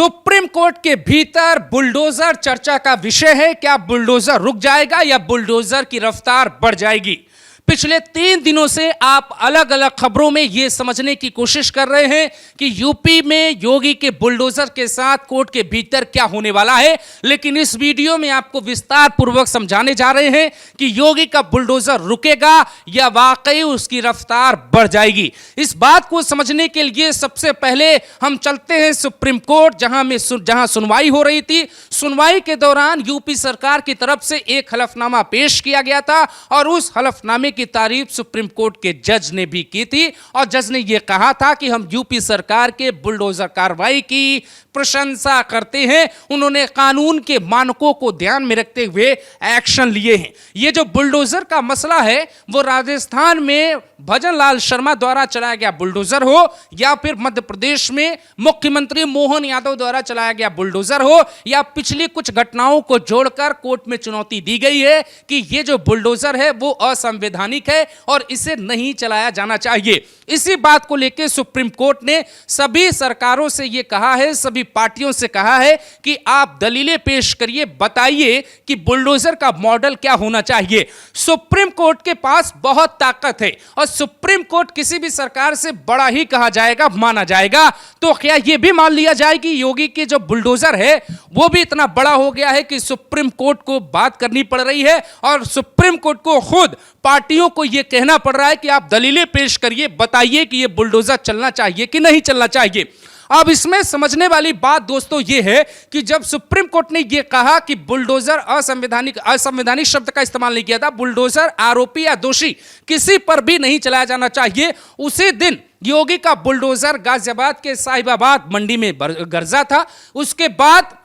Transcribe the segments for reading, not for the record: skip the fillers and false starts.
Supreme court के भीतर bulldozer चर्चा का विषय है। क्या बुलडोजर रुक जाएगा या बुलडोजर की रफ्तार बढ़ जाएगी? पिछले 3 दिनों से आप अलग अलग खबरों में यह समझने की कोशिश कर रहे हैं कि यूपी में योगी के बुलडोजर के साथ कोर्ट के भीतर क्या होने वाला है, लेकिन इस वीडियो में आपको विस्तार पूर्वक समझाने जा रहे हैं कि योगी का बुलडोजर रुकेगा या वाकई उसकी रफ्तार बढ़ जाएगी। इस बात को समझने के लिए सबसे पहले हम चलते हैं सुप्रीम कोर्ट, जहां सुनवाई हो रही थी। सुनवाई के दौरान यूपी सरकार की तरफ से एक हलफनामा पेश किया गया था और उस हलफनामे की तारीफ सुप्रीम कोर्ट के जज ने भी की थी और जज ने यह कहा था कि हम यूपी सरकार के बुलडोजर कार्रवाई की प्रशंसा करते हैं। उन्होंने कानून के मानकों को ध्यान में रखते हुए एक्शन लिए हैं। यह जो बुलडोजर का मसला है वो राजस्थान में भजन लाल शर्मा द्वारा चलाया गया बुलडोजर हो या फिर मध्य प्रदेश में मुख्यमंत्री मोहन यादव द्वारा चलाया गया बुलडोजर हो या पिछली कुछ घटनाओं को जोड़कर कोर्ट में चुनौती दी गई है कि यह जो बुलडोजर है वो असंवैधानिक है और इसे नहीं चलाया जाना चाहिए। इसी बात को लेकर सुप्रीम कोर्ट ने सभी सरकारों से यह कहा है, सभी पार्टियों से कहा है कि आप दलीलें पेश करिए, बताइए कि बुलडोजर का मॉडल क्या होना चाहिए। सुप्रीम कोर्ट के पास बहुत ताकत है और सुप्रीम कोर्ट किसी भी सरकार से बड़ा ही कहा जाएगा, माना जाएगा। तो क्या यह भी मान लिया जाए कि योगी के जो बुलडोजर है वो भी इतना बड़ा हो गया है कि सुप्रीम कोर्ट को बात करनी पड़ रही है और सुप्रीम कोर्ट को खुद पार्टियों को यह कहना पड़ रहा है कि आप दलीलें पेश करिए, बताइए कि यह बुलडोजर चलना चाहिए कि नहीं चलना चाहिए। अब इसमें समझने वाली बात दोस्तों यह है कि जब सुप्रीम कोर्ट ने यह कहा कि बुलडोजर असंवैधानिक शब्द का इस्तेमाल नहीं किया था, बुलडोजर आरोपी या दोषी किसी पर भी नहीं चलाया जाना चाहिए, उसी दिन योगी का बुलडोजर गाजियाबाद के साहिबाबाद मंडी में गरजा था। उसके बाद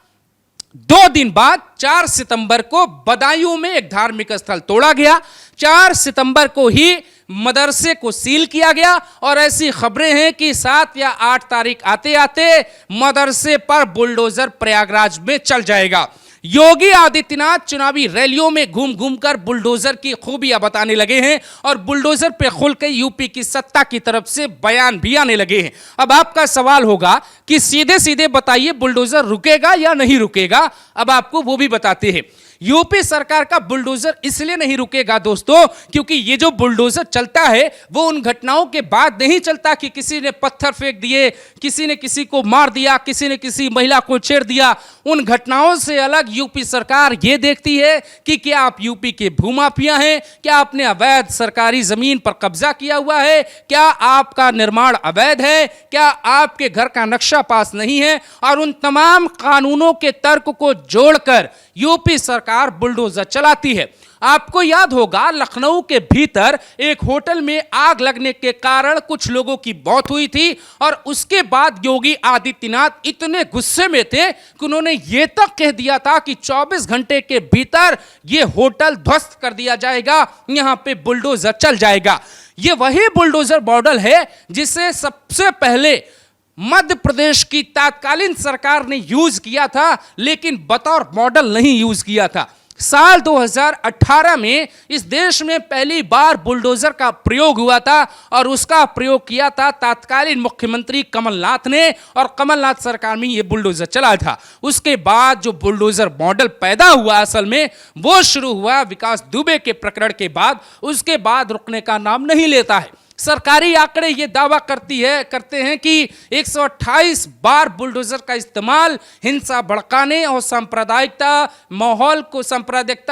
2 दिन बाद 4 सितंबर को बदायूं में एक धार्मिक स्थल तोड़ा गया। 4 सितंबर को ही मदरसे को सील किया गया और ऐसी खबरें हैं कि 7 या 8 तारीख आते आते मदरसे पर बुलडोजर प्रयागराज में चल जाएगा। योगी आदित्यनाथ चुनावी रैलियों में घूम घूमकर बुलडोजर की खूबियां बताने लगे हैं और बुलडोजर पे खुलकर यूपी की सत्ता की तरफ से बयान भी आने लगे हैं। अब आपका सवाल होगा कि सीधे सीधे बताइए बुलडोजर रुकेगा या नहीं रुकेगा। अब आपको वो भी बताते हैं। यूपी सरकार का बुलडोजर इसलिए नहीं रुकेगा दोस्तों क्योंकि ये जो बुलडोजर चलता है वो उन घटनाओं के बाद नहीं चलता कि किसी ने पत्थर फेंक दिए, किसी ने किसी को मार दिया, किसी ने किसी महिला को छेड़ दिया। उन घटनाओं से अलग यूपी सरकार ये देखती है कि क्या आप यूपी के भूमाफिया हैं, क्या आपने अवैध सरकारी जमीन पर कब्जा किया हुआ है, क्या आपका निर्माण अवैध है, क्या आपके घर का नक्शा पास नहीं है। और उन तमाम कानूनों के तर्क को जोड़कर यूपी सरकार बुलडोजर चलाती है। आपको याद होगा लखनऊ के भीतर एक होटल में आग लगने के कारण कुछ लोगों की मौत हुई थी और उसके बाद योगी आदित्यनाथ इतने गुस्से में थे कि उन्होंने यह तक कह दिया था कि 24 घंटे के भीतर यह होटल ध्वस्त कर दिया जाएगा, यहां पे बुलडोजर चल जाएगा। यह वही बुलडोजर मॉडल है जिसे सबसे पहले मध्य प्रदेश की तत्कालीन सरकार ने यूज किया था लेकिन बतौर मॉडल नहीं यूज किया था। साल 2018 में इस देश में पहली बार बुलडोजर का प्रयोग हुआ था और उसका प्रयोग किया था तत्कालीन मुख्यमंत्री कमलनाथ ने और कमलनाथ सरकार में यह बुलडोजर चला था। उसके बाद जो बुलडोजर मॉडल पैदा हुआ असल में वो शुरू हुआ विकास दुबे के प्रकरण के बाद, उसके बाद रुकने का नाम नहीं लेता है। सरकारी आंकड़े ये दावा करते हैं कि 128 बार बुलडोजर का इस्तेमाल हिंसा भड़काने और सांप्रदायिकता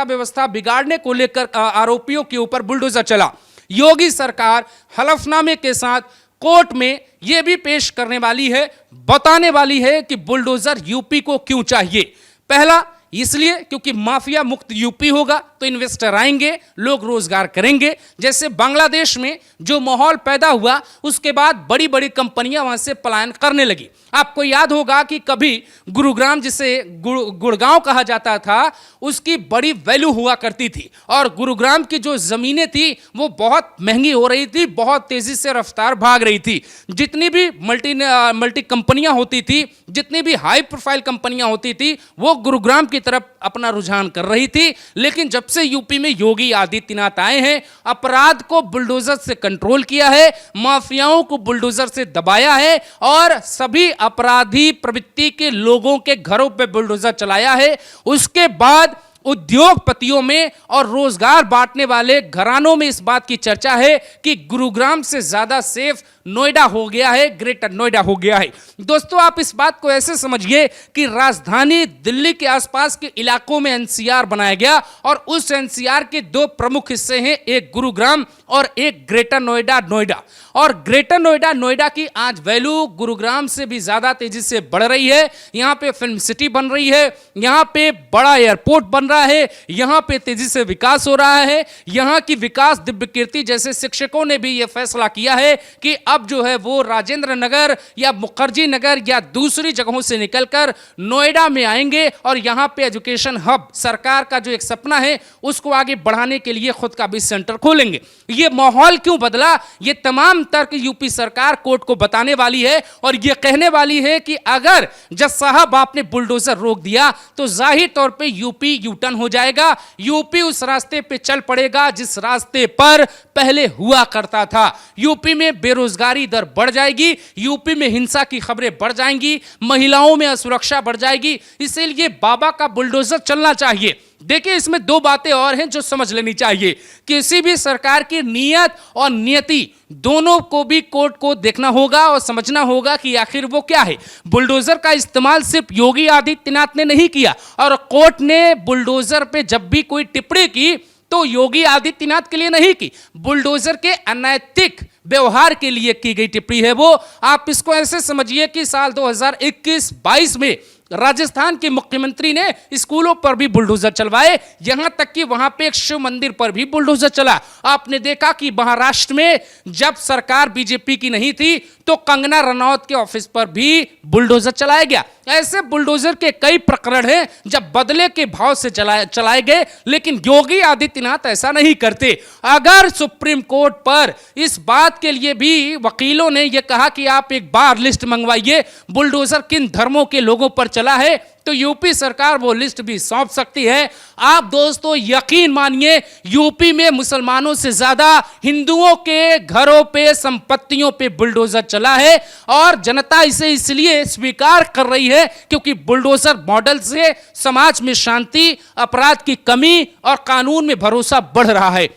व्यवस्था बिगाड़ने को लेकर आरोपियों के ऊपर बुलडोजर चला। योगी सरकार हलफनामे के साथ कोर्ट में यह भी पेश करने वाली है, बताने वाली है कि बुलडोजर यूपी को क्यों चाहिए। पहला इसलिए क्योंकि माफिया मुक्त यूपी होगा तो इन्वेस्टर आएंगे, लोग रोजगार करेंगे। जैसे बांग्लादेश में जो माहौल पैदा हुआ उसके बाद बड़ी बड़ी कंपनियां वहां से पलायन करने लगी। आपको याद होगा कि कभी गुरुग्राम जिसे गुड़गांव कहा जाता था उसकी बड़ी वैल्यू हुआ करती थी और गुरुग्राम की जो जमीनें थी वो बहुत महंगी हो रही थी, बहुत तेजी से रफ्तार भाग रही थी। जितनी भी मल्टी कंपनियां होती थी, जितनी भी हाई प्रोफाइल कंपनियां होती थी वो गुरुग्राम की तरफ अपना रुझान कर रही थी, लेकिन जब से यूपी में योगी आदित्यनाथ आए हैं, अपराध को बुलडोजर से कंट्रोल किया है, माफियाओं को बुलडोजर से दबाया है और सभी अपराधी प्रवृत्ति के लोगों के घरों पे बुलडोजर चलाया है। उसके बाद उद्योगपतियों में और रोजगार बांटने वाले घरानों में इस बात की चर्चा है कि गुरुग्राम से ज्यादा सेफ नोएडा हो गया है, ग्रेटर नोएडा हो गया है। दोस्तों, आप इस बात को ऐसे समझिए कि राजधानी दिल्ली के आसपास के इलाकों में एनसीआर बनाया गया और उस एनसीआर के दो प्रमुख हिस्से हैं, एक गुरुग्राम और एक ग्रेटर नोएडा नोएडा। और ग्रेटर नोएडा नोएडा की आज वैल्यू गुरुग्राम से भी ज्यादा तेजी से बढ़ रही है। यहां पे फिल्म सिटी बन रही है, यहां पे बड़ा एयरपोर्ट बन रहा है, यहां पे तेजी से विकास हो रहा है। यहां की विकास दिव्य कीर्ति जैसे शिक्षकों ने भी यह फैसला किया है कि अब जो है वो राजेंद्र नगर या मुखर्जी नगर या दूसरी जगहों से निकलकर नोएडा में आएंगे और यहां पे एजुकेशन हब, सरकार का जो एक सपना है उसको आगे बढ़ाने के लिए खुद का भी सेंटर खोलेंगे। ये माहौल क्यों बदला, ये तमाम तर्क यूपी सरकार कोर्ट को बताने वाली है और ये कहने वाली है कि अगर जज साहब आपने बुलडोजर रोक दिया तो जाहिर तौर पे यूपी यू टर्न हो जाएगा, यूपी उस रास्ते पे चल पड़ेगा जिस रास्ते पर पहले हुआ करता था। यूपी में बेरोजगारी दर बढ़ जाएगी, यूपी में हिंसा की खबरें बढ़ जाएंगी, महिलाओं में असुरक्षा बढ़ जाएगी। इसीलिए बाबा का बुलडोजर चलना चाहिए। देखिए, इसमें दो बातें और हैं जो समझ लेनी चाहिए। किसी भी सरकार की नीयत और नियति दोनों को भी कोर्ट को देखना होगा और समझना होगा कि आखिर वो क्या है। बुलडोजर का इस्तेमाल सिर्फ योगी आदित्यनाथ ने नहीं किया और कोर्ट ने बुलडोजर पे जब भी कोई टिप्पणी की तो योगी आदित्यनाथ के लिए नहीं की, बुलडोजर के अनैतिक व्यवहार के लिए की गई टिप्पणी है वो। आप इसको ऐसे समझिए कि साल 2021-22 में राजस्थान के मुख्यमंत्री ने स्कूलों पर भी बुलडोजर चलवाए, यहां तक कि वहां पे एक शिव मंदिर पर भी बुलडोजर चला। आपने देखा कि महाराष्ट्र में जब सरकार बीजेपी की नहीं थी तो कंगना रनौत के ऑफिस पर भी बुलडोजर चलाया गया। ऐसे बुलडोजर के कई प्रकरण हैं जब बदले के भाव से चलाए गए, लेकिन योगी आदित्यनाथ ऐसा नहीं करते। अगर सुप्रीम कोर्ट पर इस बात के लिए भी वकीलों ने यह कहा कि आप एक बार लिस्ट मंगवाइए बुलडोजर किन धर्मों के लोगों पर चला है, तो यूपी सरकार वो लिस्ट भी सौंप सकती है। आप दोस्तों यकीन मानिए, यूपी में मुसलमानों से ज्यादा हिंदुओं के घरों पे, संपत्तियों पे बुलडोजर चला है और जनता इसे इसलिए स्वीकार कर रही है क्योंकि बुलडोजर मॉडल से समाज में शांति, अपराध की कमी और कानून में भरोसा बढ़ रहा है।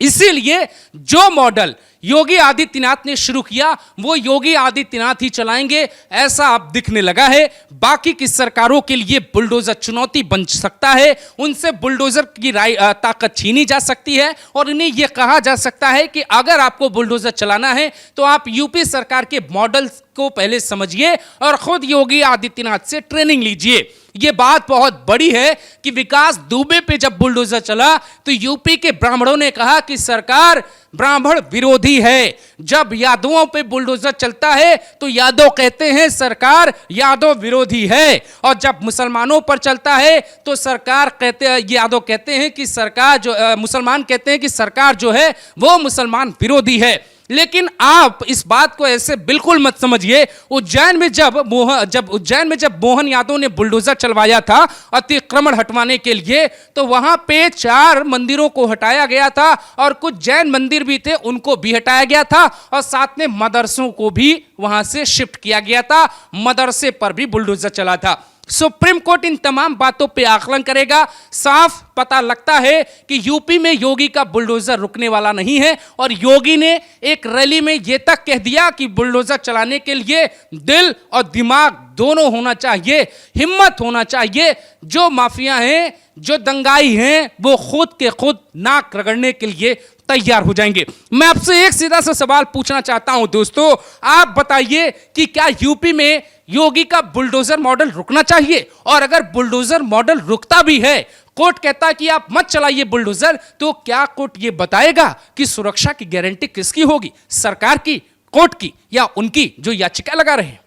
इसीलिए जो मॉडल योगी आदित्यनाथ ने शुरू किया वो योगी आदित्यनाथ ही चलाएंगे, ऐसा अब दिखने लगा है। बाकी की सरकारों के लिए बुलडोजर चुनौती बन सकता है, उनसे बुलडोजर की ताकत छीनी जा सकती है और इन्हें यह कहा जा सकता है कि अगर आपको बुलडोजर चलाना है तो आप यूपी सरकार के मॉडल को पहले समझिए और खुद योगी आदित्यनाथ से ट्रेनिंग लीजिए। यह बात बहुत बड़ी है कि विकास दुबे पे जब बुलडोजर चला तो यूपी के ब्राह्मणों ने कहा कि सरकार ब्राह्मण विरोधी है। जब यादवों पे बुलडोजर चलता है तो यादव कहते हैं सरकार यादव विरोधी है, और जब मुसलमानों पर चलता है तो सरकार कहते हैं, यादव कहते हैं कि सरकार जो मुसलमान कहते हैं कि सरकार जो है वो मुसलमान विरोधी है। लेकिन आप इस बात को ऐसे बिल्कुल मत समझिए। उज्जैन में जब मोहन यादव ने बुलडोजर चलवाया था अतिक्रमण हटवाने के लिए, तो वहां पे 4 मंदिरों को हटाया गया था और कुछ जैन मंदिर भी थे उनको भी हटाया गया था और साथ में मदरसों को भी वहां से शिफ्ट किया गया था, मदरसे पर भी बुलडोजर चला था। सुप्रीम कोर्ट इन तमाम बातों पे आकलन करेगा। साफ पता लगता है कि यूपी में योगी का बुलडोजर रुकने वाला नहीं है और योगी ने एक रैली में यह तक कह दिया कि बुलडोजर चलाने के लिए दिल और दिमाग दोनों होना चाहिए, हिम्मत होना चाहिए। जो माफिया हैं, जो दंगाई हैं, वो खुद के खुद नाक रगड़ने के लिए तैयार हो जाएंगे। मैं आपसे एक सीधा सा सवाल पूछना चाहता हूं दोस्तों, आप बताइए कि क्या यूपी में योगी का बुलडोजर मॉडल रुकना चाहिए? और अगर बुलडोजर मॉडल रुकता भी है, कोर्ट कहता है कि आप मत चलाइए बुलडोजर, तो क्या कोर्ट यह बताएगा कि सुरक्षा की गारंटी किसकी होगी, सरकार की, कोर्ट की या उनकी जो याचिका लगा रहे हैं?